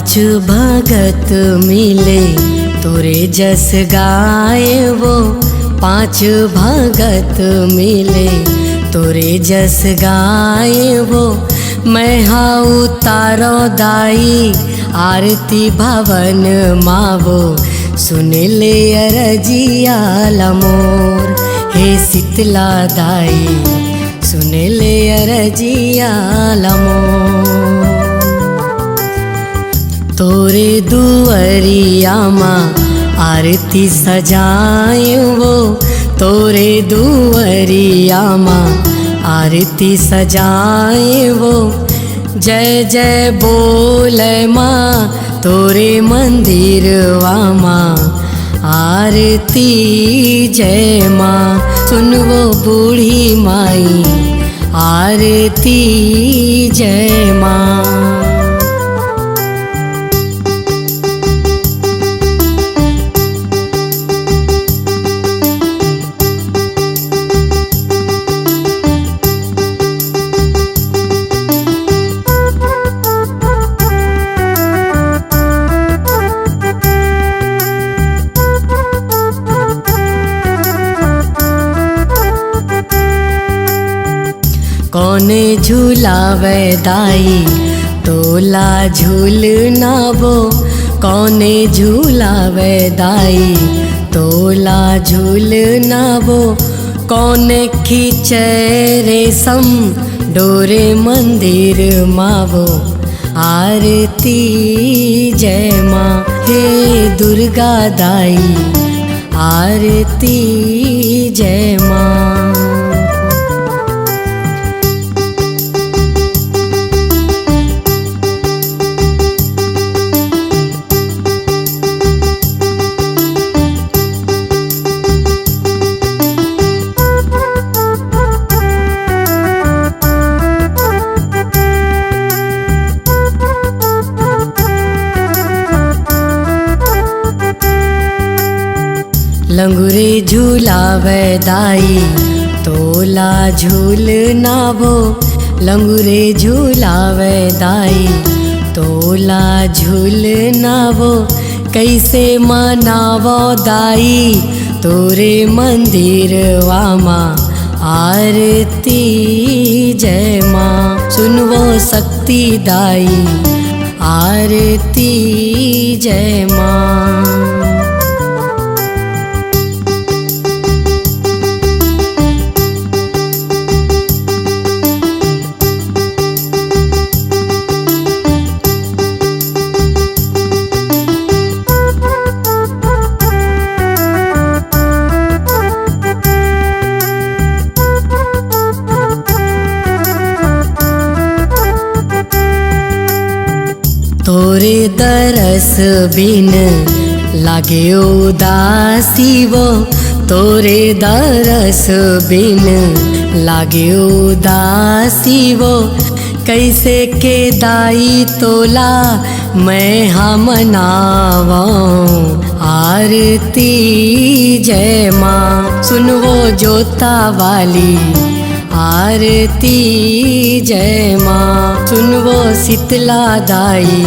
पाँच भगत मिले तोरे जस गाए वो, पाँच भगत मिले तोरे जस गाए वो। मैं हाँ उतारो दाई आरती भवन मावो, सुन ले अरजिया मोर। हे शीतला दाई सुन ले अरजिया मोर। तोरे दुअरिया माँ आरती सजाए वो, तोरे दुअरिया माँ आरती सजाए वो। जय जय बोले माँ तोरे मंदिर माँ आरती जय माँ। सुन वो बूढ़ी माई आरती जय माँ। कौने झूलावे दाई तोला झूलना वो, कौने झूलावे दाई तोला झूलना वो। कौने खींचे रेशम डोरे मंदिर मावो आरती जय माँ। हे दुर्गा दाई आरती जय माँ। लंगुरे झूलावे दाई तोला झूलना वो, लंगुरे झूलावे दाई तोला झूलना वो। कैसे मनावो दाई तोरे मंदिर माँ आरती जय माँ। सुन वो शक्ति दाई आरती जय माँ। तोरे दरस बिन लागे उदासी वो, तोरे दरस बिन लागे उदासी वो। कैसे के दाई तोला मैं हम मनावो आरती जय माँ। सुन वो जोता वाली आरती जय माँ। सुन वो शीतला दाई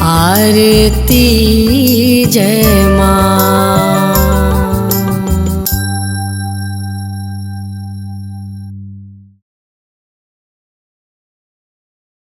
आरती जय माँ।